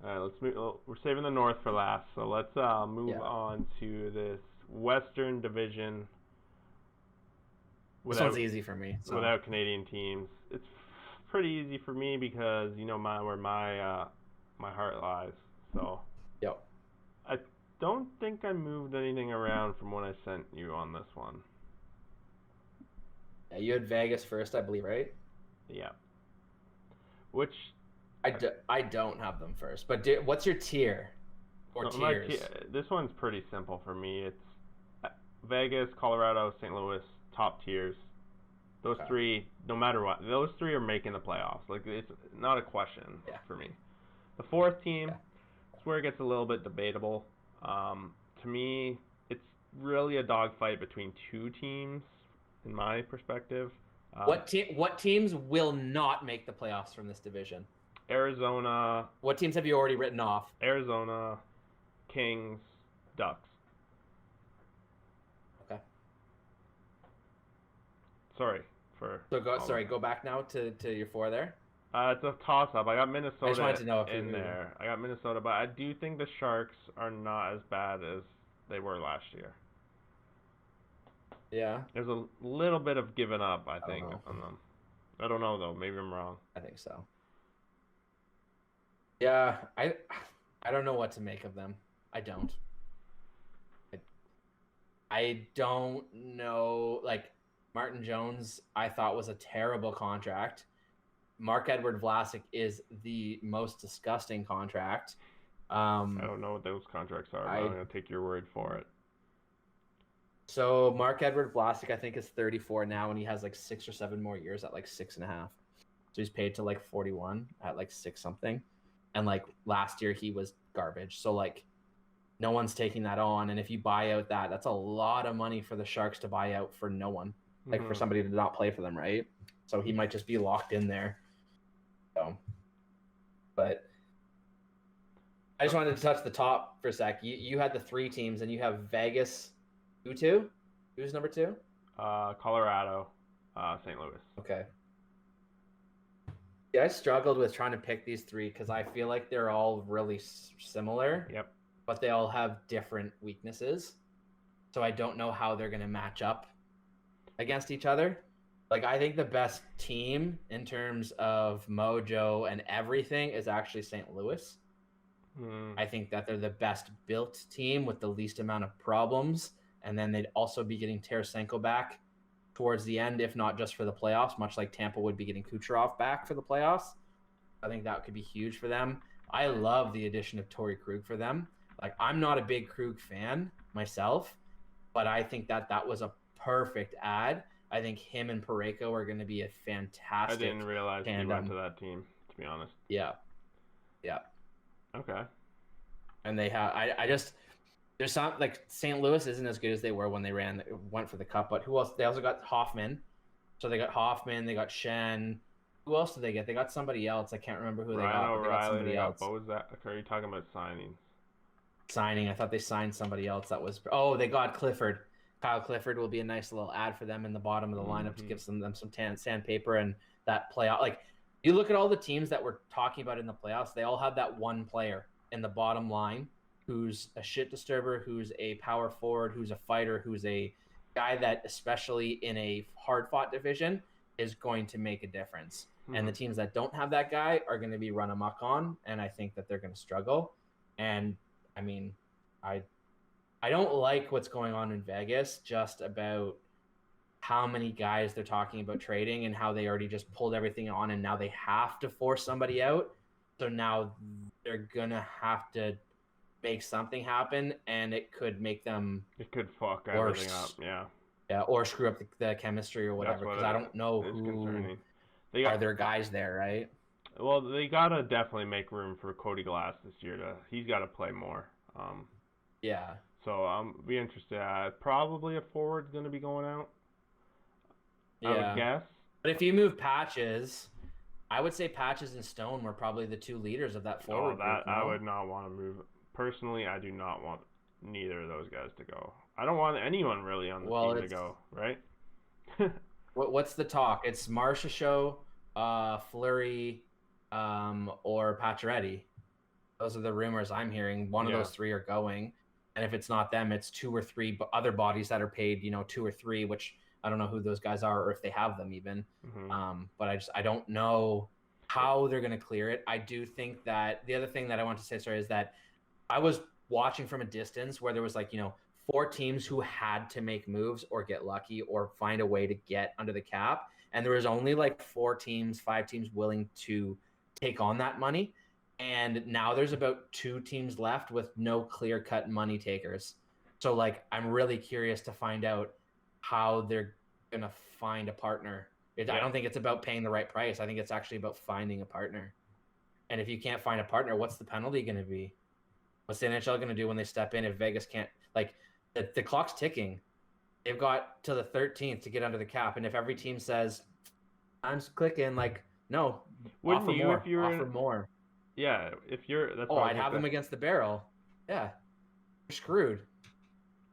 All right, let's move. We're saving the North for last, so let's move on to this Western Division This one's without easy for me. So, without Canadian teams. It's pretty easy for me because you know where my heart lies. So yep. I don't think I moved anything around from what I sent you on this one. Yeah, you had Vegas first, I believe, right? Yeah. Which I don't have them first. But what's your tier or so tiers? this one's pretty simple for me. It's Vegas, Colorado, St. Louis, top tiers. Those Okay. three, no matter what, those three are making the playoffs. Like it's not a question Yeah. for me. The fourth team, Yeah. that's where it gets a little bit debatable. To me, it's really a dogfight between two teams, in my perspective. Um, What teams will not make the playoffs from this division? Arizona, What teams have you already written off? Arizona, Kings, Ducks. Okay. Sorry for So go all the. sorry, go back now to your four there. It's a toss up. I got I just wanted Minnesota to know if in you there. I got Minnesota, but I do think the Sharks are not as bad as they were last year. yeah, There's a little bit of giving up, I I don't think, know. on them. I don't know though. Maybe I'm wrong. I think so. Yeah, I don't know what to make of them. I don't. I, I don't know. Like Martin Jones, I thought was a terrible contract. Mark Edward Vlasic is the most disgusting contract. I Um, don't know what those contracts are, but I'm I gonna take your word for it. so Mark Edward Vlasic, I think, is 34 now, and he has like 6 or 7 more years at like 6.5. So he's paid to like 41 at like six something. And like last year he was garbage. So like no one's taking that on. And if you buy out that's a lot of money for the Sharks to buy out for no one. Like for Hmm. somebody to not play for them, right? So he might just be locked in there. So but I just wanted to touch the top for a sec. You had the three teams and you have Vegas. Who two? Who's number two? Colorado, St. Louis. Okay. Yeah, I struggled with trying to pick these three because I feel like they're all really similar, Yep. but they all have different weaknesses. So I don't know how they're going to match up against each other. Like, I think the best team in terms of mojo and everything is actually St. Louis. Mm. I think that they're the best built team with the least amount of problems. And then they'd also be getting Tarasenko back towards the end, if not just for the playoffs, much like Tampa would be getting Kucherov back for the playoffs. I think that could be huge for them. I love the addition of Torrey Krug for them. Like, I'm not a big Krug fan myself, but I think that was a perfect ad. I think him and Pareko are going to be a I fantastic didn't realize he went tandem. to that team, to be honest. Yeah, yeah. Okay. And they have. I just there's some like St. Louis isn't as good as they were when they went for the cup. But who else? They also got Hoffman. So they got Hoffman. They got Shen. Who else did they get? They got somebody else. I can't remember who they Ryan got, but they got O'Reilly, they somebody got, else. what was that? Are you talking about signings? Signing. I thought they signed somebody else that was. Oh, they got Clifford. Kyle Clifford will be a nice little ad for them in the bottom of the lineup to Mm-hmm. give them some sandpaper and that playoff. Like you look at all the teams that we're talking about in the playoffs, they all have that one player in the bottom line who's a shit disturber, who's a power forward, who's a fighter, who's a guy that, especially in a hard fought division, is going to make a difference. And Mm-hmm. the teams that don't have that guy are going to be run amok on, and I think that they're going to struggle. And I mean, I I don't like what's going on in Vegas just about how many guys they're talking about trading and how they already just pulled everything on and now they have to force somebody out. So now they're gonna have to make something happen and it could make them It could fuck everything up. worse. Yeah, Yeah, or screw up the chemistry or that's whatever. what Because I don't know is who concerning. They are got their guys there, right? well, they gotta definitely make room for Cody Glass this year. He's got to play more. Um, Yeah. so I'm be interested. Probably a forward's gonna be going out. I would Yeah. guess. But if you move Patches, I would say Patches and Stone were probably the two leaders of that Oh, forward that group, I no? would not want to move. Personally, I do not want neither of those guys to go. I don't want anyone really on the Well, team to it's go, right? what's the talk? It's Marsha Show, Flurry, or Pacioretty. Those are the rumors I'm hearing. One of those three are going. And if it's not them, it's two or three other bodies that are paid, two or three, which I don't know who those guys are or if they have them even. But I don't know how they're going to clear it. I do think that the other thing that I want to say, sorry, is that I was watching from a distance where there was like, 4 teams who had to make moves or get lucky or find a way to get under the cap. And there was only like 4 teams, 5 teams willing to take on that money. And now there's about 2 teams left with no clear-cut money takers. So like, I'm really curious to find out how they're going to find a partner. I don't think it's about paying the right price. I think it's actually about finding a partner. And if you can't find a partner, what's the penalty going to be? What's the NHL going to do when they step in if Vegas can't? Like, the clock's ticking. They've got to the 13th to get under the cap. And if every team says, I'm clicking, like, no, offer more. Yeah, if you're... That's I'd have them against the barrel. Yeah. You're screwed.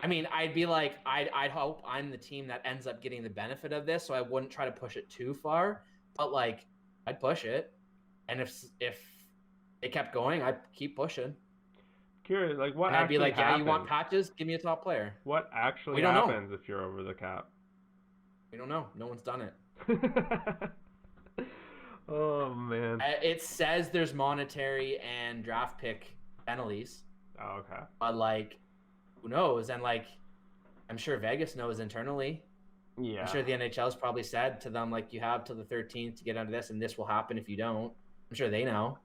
I mean, I'd be like, I'd hope I'm the team that ends up getting the benefit of this, so I wouldn't try to push it too far. But, like, I'd push it. And if it kept going, I'd keep pushing. Curious, like what? And I'd be like, happens? Yeah, you want patches? Give me a top player. What actually happens if you're over the cap? We don't know. No one's done it. Oh man. It says there's monetary and draft pick penalties. Oh, okay. But like, who knows? And like, I'm sure Vegas knows internally. Yeah. I'm sure the NHL's probably said to them, like, you have till the 13th to get under this, and this will happen if you don't. I'm sure they know.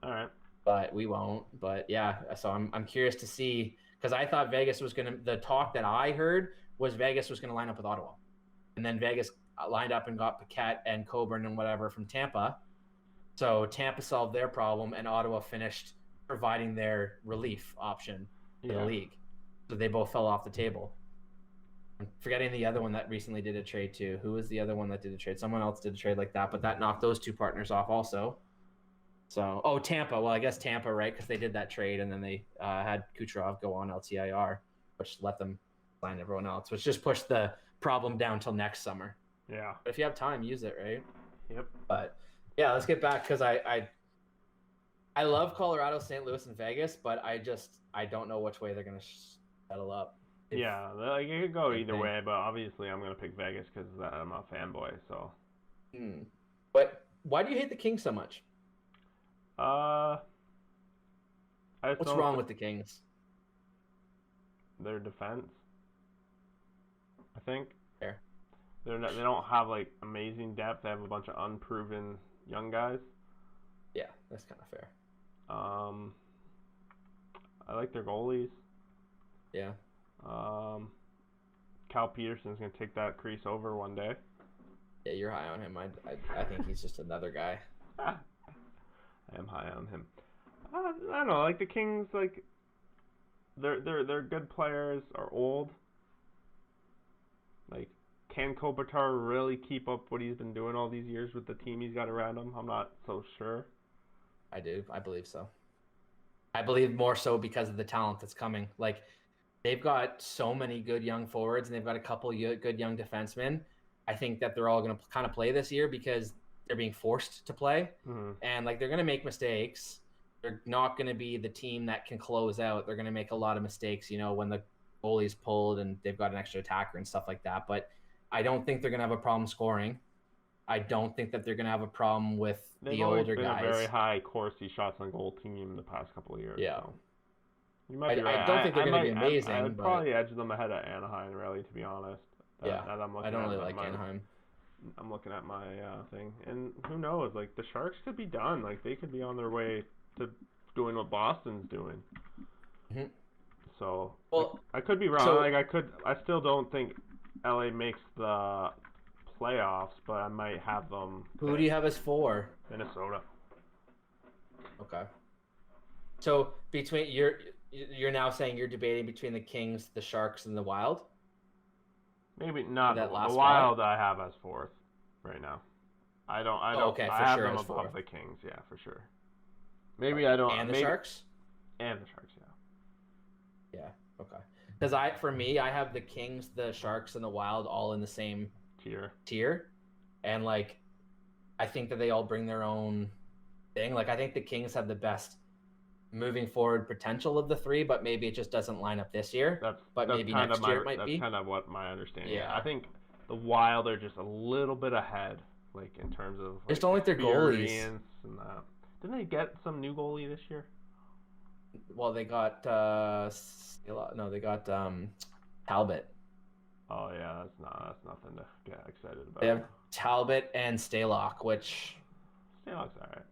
All right. But we won't. But yeah, so I'm curious to see, because I thought Vegas was gonna. The talk that I heard was Vegas was gonna line up with Ottawa, and then Vegas lined up and got Paquette and Coburn and whatever from Tampa. So Tampa solved their problem, and Ottawa finished providing their relief option to the league. So they both fell off the table. I'm forgetting the other one that recently did a trade too. Who was the other one that did a trade? Someone else did a trade like that, but that knocked those 2 partners off also. So, Tampa. Well, I guess Tampa, right? Because they did that trade, and then they had Kucherov go on LTIR, which let them sign everyone else, which just pushed the problem down till next summer. Yeah. But if you have time, use it, right? Yep. But yeah, let's get back, because I love Colorado, St. Louis, and Vegas, but I don't know which way they're gonna settle up. Yeah, like it could go either way, but obviously I'm gonna pick Vegas because I'm a fanboy. So. But why do you hate the Kings so much? What's wrong with the Kings? Their defense, I think. Fair. They don't have like amazing depth. They have a bunch of unproven young guys. Yeah, that's kind of fair. I like their goalies. Yeah. Cal Peterson's gonna take that crease over one day. Yeah, you're high on him. I think he's just another guy. I am high on him. I don't know. Like the Kings, like they're good players. Are old. Like, can Kopitar really keep up what he's been doing all these years with the team he's got around him? I'm not so sure. I do. I believe so. I believe more so because of the talent that's coming. Like, they've got so many good young forwards, and they've got a couple good young defensemen. I think that they're all going to kind of play this year because they're being forced to play. And like, they're going to make mistakes. They're not going to be the team that can close out. They're going to make a lot of mistakes, when the goalie's pulled and they've got an extra attacker and stuff like that. But I don't think they're going to have a problem scoring. I don't think that they're going to have a problem with the older guys. They've been a very high Corsi shots on goal team the past couple of years. Yeah. So. You might be right. I don't think they're going to be amazing. I would probably edge them ahead of Anaheim, really, to be honest. I don't really like Anaheim. I'm looking at my thing, and who knows? Like, the Sharks could be done. Like, they could be on their way to doing what Boston's doing. So, I could be wrong. I still don't think LA makes the playoffs, but I might have them. Who do you have as 4? Minnesota. Okay. So between you're now saying you're debating between the Kings, the Sharks, and the Wild? Maybe not. The Wild I have as 4th right now. I don't. Okay, I have them above the Kings. Yeah, for sure. Maybe I don't. And the Sharks. And the Sharks, yeah. Yeah. Okay. Because for me, I have the Kings, the Sharks, and the Wild all in the same tier, and like, I think that they all bring their own thing. Like, I think the Kings have the best moving forward potential of the three, but maybe it just doesn't line up this year. But That's maybe kind of next year it might that's be. kind of what my understanding. Yeah, I Yeah. think the Wild are just a little bit ahead, like in terms of I just like don't like their goalies. experience and that. Didn't they get some new goalie this year? Well, they got no, they got Talbot. Oh yeah, that's nothing to get excited They about. have Talbot and Stalock, which Stanlock's alright.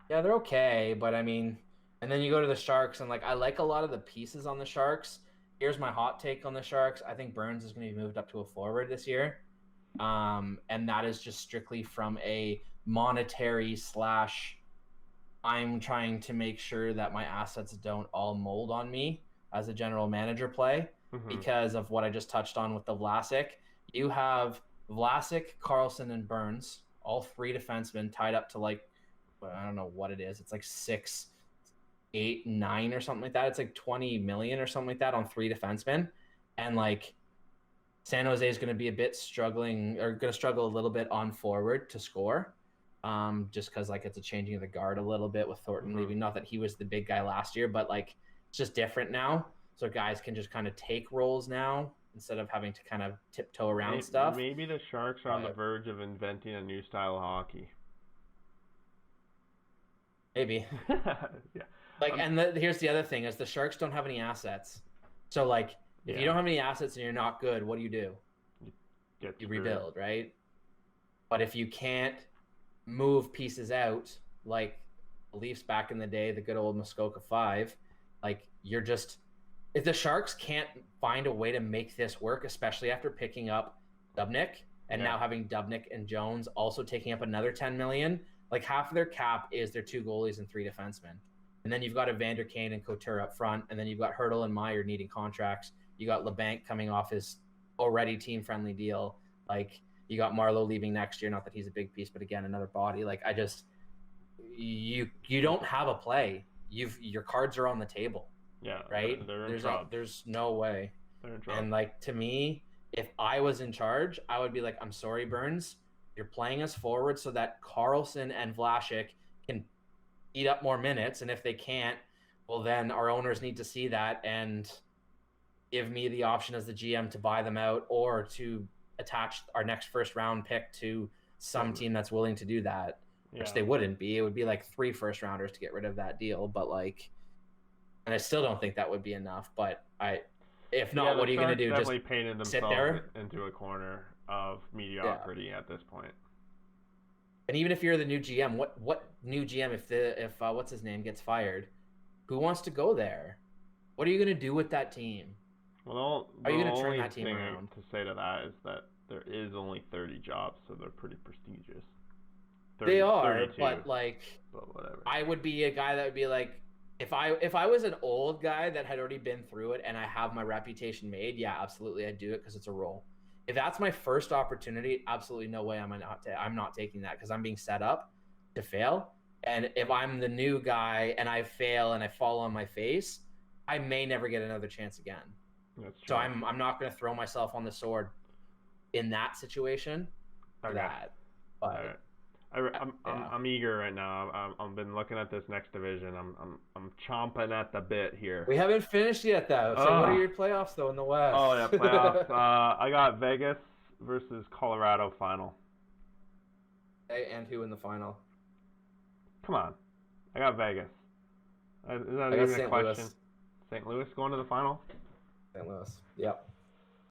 yeah, they're okay, but I mean, and then you go to the Sharks, and like I like a lot of the pieces on the Sharks. Here's my hot take on the Sharks. I think Burns is going to be moved up to a forward this year. And that is just strictly from a monetary slash I'm trying to make sure that my assets don't all mold on me as a general manager play Mm-hmm. because of what I just touched on with the Vlasic. You have Vlasic, Carlson, and Burns, all three defensemen tied up to like, I don't know what it is. It's like 6, 8, 9 or something like that. It's like 20 million or something like that on three defensemen. And like San Jose is going to be a bit struggling or going to struggle a little bit on forward to score. Just because like it's a changing of the guard a little bit with Thornton leaving. Not that he was the big guy last year, but like it's just different now. So guys can just kind of take roles now instead of having to kind of tiptoe around stuff. Maybe the Sharks are on the verge of inventing a new style of hockey. Maybe. Yeah. Like, and here's the other thing: is the Sharks don't have any assets. So like, if you don't have any assets and you're not good, what do? You rebuild, right? But if you can't move pieces out, like the Leafs back in the day, the good old Muskoka Five, like you're just if the Sharks can't find a way to make this work, especially after picking up Dubnyk and now having Dubnyk and Jones also taking up another 10 million, like half of their cap is their 2 goalies and 3 defensemen. And then you've got Evander Kane and Couture up front, and then you've got Hurdle and Meyer needing contracts. You got LeBanc coming off his already team-friendly deal. Like you got Marlowe leaving next year. Not that he's a big piece, but again, another body. Like I just, you don't have a play. Your cards are on the table. Yeah. Right. There's no way. They're in trouble. And like to me, if I was in charge, I would be like, I'm sorry, Burns, you're playing us forward so that Carlson and Vlasic can eat up more minutes, and if they can't, well, then our owners need to see that and give me the option as the GM to buy them out or to attach our next first round pick to some team that's willing to do that, which they wouldn't be. It would be like 3 first rounders to get rid of that deal. But like, and I still don't think that would be enough. But if not, what are you going to do? Definitely Just painted sit themselves there into a corner of mediocrity at this point. And even if you're the new GM, what new GM if what's his name gets fired, who wants to go there? What are you going to do with that team? Well, are you going to turn that team around? To say to that is that there is only 30 jobs, so they're pretty prestigious. 30, they are, but like, whatever. I would be a guy that would be like, if I was an old guy that had already been through it and I have my reputation made, yeah, absolutely, I'd do it because it's a role. If that's my first opportunity, absolutely no way I'm not taking that because I'm being set up to fail. And if I'm the new guy and I fail and I fall on my face, I may never get another chance again. That's true. So I'm not going to throw myself on the sword in that situation for that. But I'm eager right now. I've been looking at this next division. I'm chomping at the bit here. We haven't finished yet though. So what are your playoffs though in the West? Oh yeah, playoffs. I got Vegas versus Colorado final. Hey, and who in the final? Come on, I got Vegas. Is that even a question? St. Louis going to the final? St. Louis. Yep.